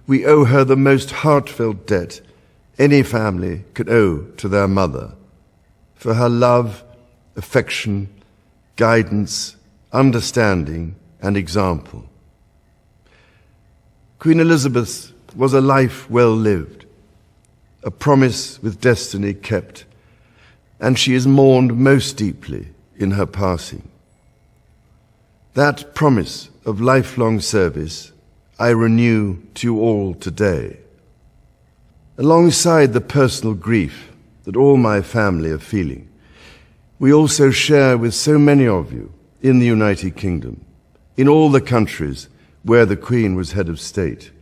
we owe her the most heartfelt debt any family could owe to their mother, for her love, affection, guidance, understanding, and example. Queen Elizabeth was a life well lived, a promise with destiny kept, and she is mourned most deeply in her passing. That promise of lifelong service I renew to you all today. Alongside the personal grief that all my family are feeling, we also share with so many of you in the United Kingdom, in all the countries where the Queen was head of state,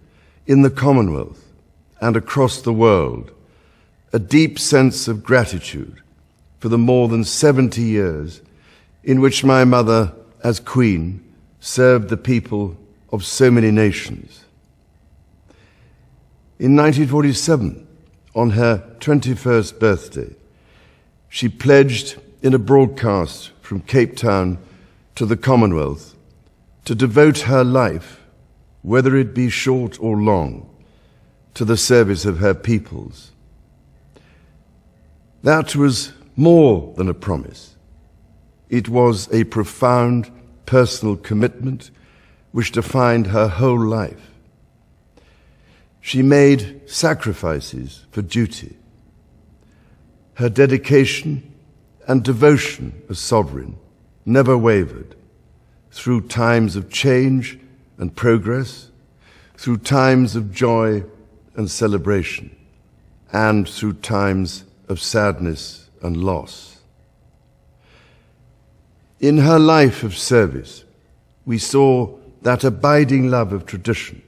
in the Commonwealth and across the world, a deep sense of gratitude for the more than 70 years in which my mother, as Queen, served the people of so many nations. In 1947, on her 21st birthday, she pledged in a broadcast from Cape Town to the Commonwealth to devote her life, whether it be short or long, to the service of her peoples. That was more than a promise. It was a profound personal commitment which defined her whole life. She made sacrifices for duty. Her dedication and devotion as sovereign never wavered, through times of change and progress, through times of joy and celebration, and through times of sadness and loss. In her life of service, we saw that abiding love of tradition,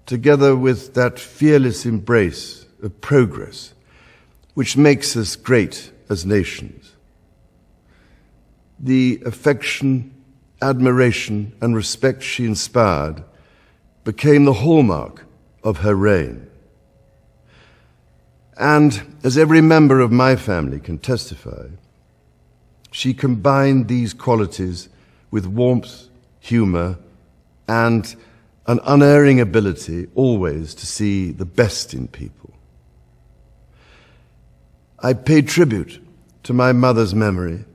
together with that fearless embrace of progress, which makes us great as nations. The affection, admiration, and respect she inspired became the hallmark of her reign. And as every member of my family can testify, she combined these qualities with warmth, humor, and an unerring ability always to see the best in people. I pay tribute to my mother's memory,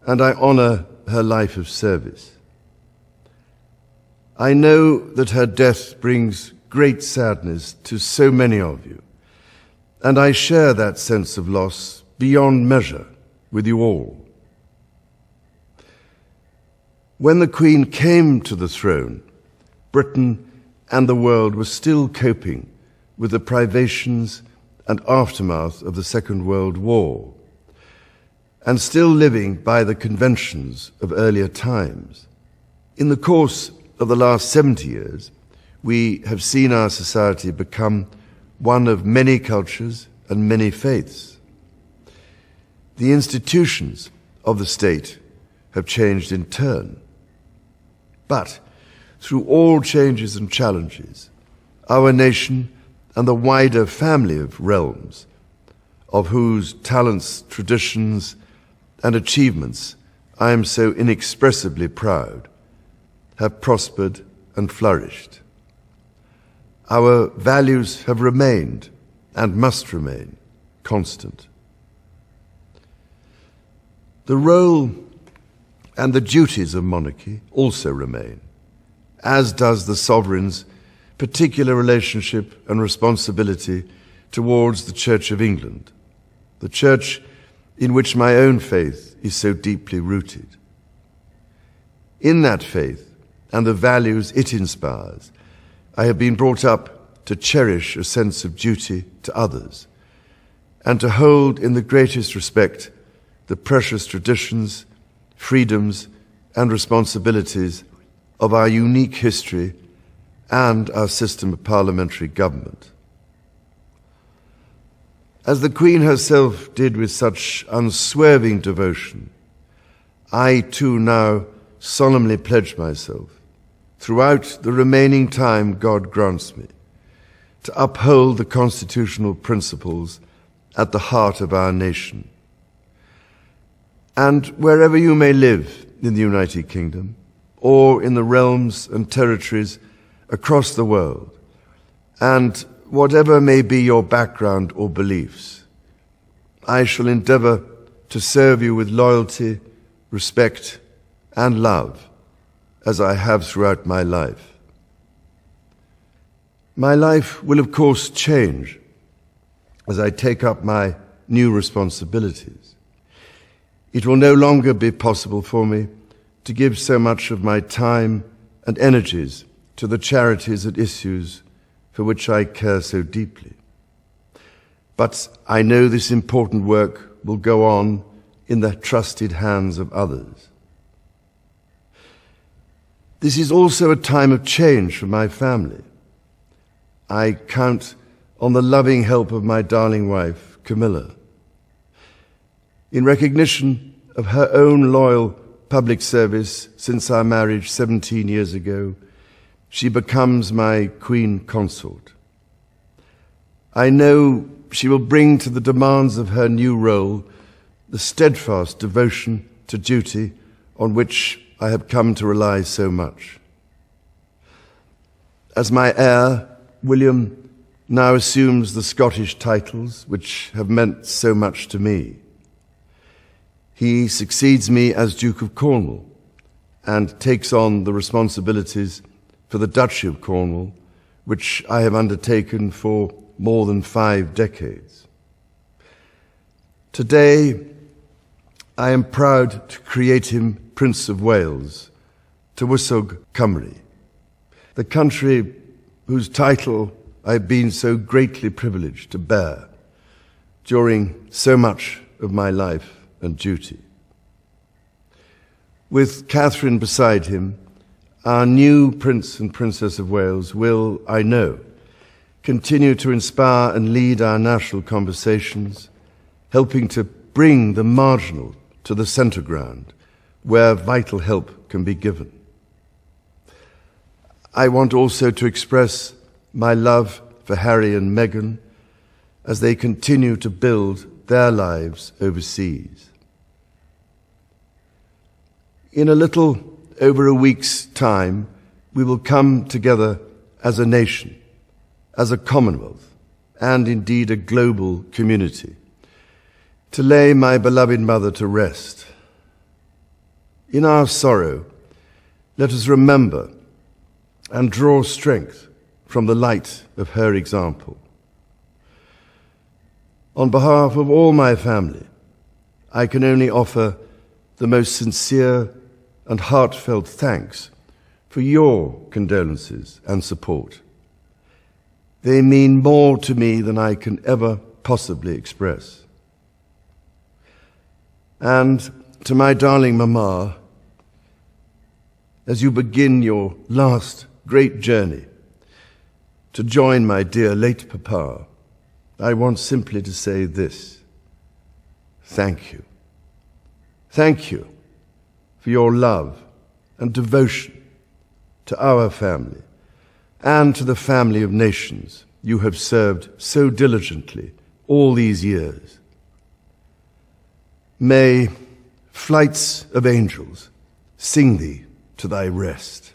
and I honor her life of service. I know that her death brings great sadness to so many of you, and I share that sense of loss beyond measure with you all. When the Queen came to the throne, Britain and the world were still coping with the privations and aftermath of the Second World War, and still living by the conventions of earlier times. In the course of the last 70 years, we have seen our society become one of many cultures and many faiths. The institutions of the state have changed in turn. But through all changes and challenges, our nation and the wider family of realms, of whose talents, traditions, and achievements I am so inexpressibly proud, have prospered and flourished. Our values have remained and must remain constant. The role and the duties of monarchy also remain, as does the sovereign's particular relationship and responsibility towards the Church of England, the church in which my own faith is so deeply rooted. In that faith and the values it inspires, I have been brought up to cherish a sense of duty to others and to hold in the greatest respect the precious traditions, freedoms, and responsibilities of our unique history and our system of parliamentary government. As the Queen herself did with such unswerving devotion, I too now solemnly pledge myself, throughout the remaining time God grants me, to uphold the constitutional principles at the heart of our nation. And wherever you may live in the United Kingdom, or in the realms and territories across the world, And whatever may be your background or beliefs, I shall endeavor to serve you with loyalty, respect, and love, as I have throughout my life. My life will, of course, change as I take up my new responsibilities. It will no longer be possible for me to give so much of my time and energies to the charities and issues for which I care so deeply. But I know this important work will go on in the trusted hands of others. This is also a time of change for my family. I count on the loving help of my darling wife, Camilla. In recognition of her own loyal public service since our marriage 17 years ago, she becomes my Queen Consort. I know she will bring to the demands of her new role the steadfast devotion to duty on which I have come to rely so much. As my heir, William now assumes the Scottish titles which have meant so much to me. He succeeds me as Duke of Cornwall and takes on the responsibilities for the Duchy of Cornwall, which I have undertaken for more than 5 decades. Today, I am proud to create him Prince of Wales, Tywysog Cymru, the country whose title I have been so greatly privileged to bear during so much of my life and duty. With Catherine beside him, our new Prince and Princess of Wales will, I know, continue to inspire and lead our national conversations, helping to bring the marginal to the centre ground, where vital help can be given. I want also to express my love for Harry and Meghan as they continue to build their lives overseas. In a little over a week's time, we will come together as a nation, as a Commonwealth, and indeed a global community, to lay my beloved mother to rest. In our sorrow, let us remember and draw strength from the light of her example. On behalf of all my family, I can only offer the most sincere and heartfelt thanks for your condolences and support. They mean more to me than I can ever possibly express. And to my darling Mama, as you begin your last great journey to join my dear late Papa, I want simply to say this: thank you. Thank you for your love and devotion to our family and to the family of nations you have served so diligently all these years. May flights of angels sing thee to thy rest.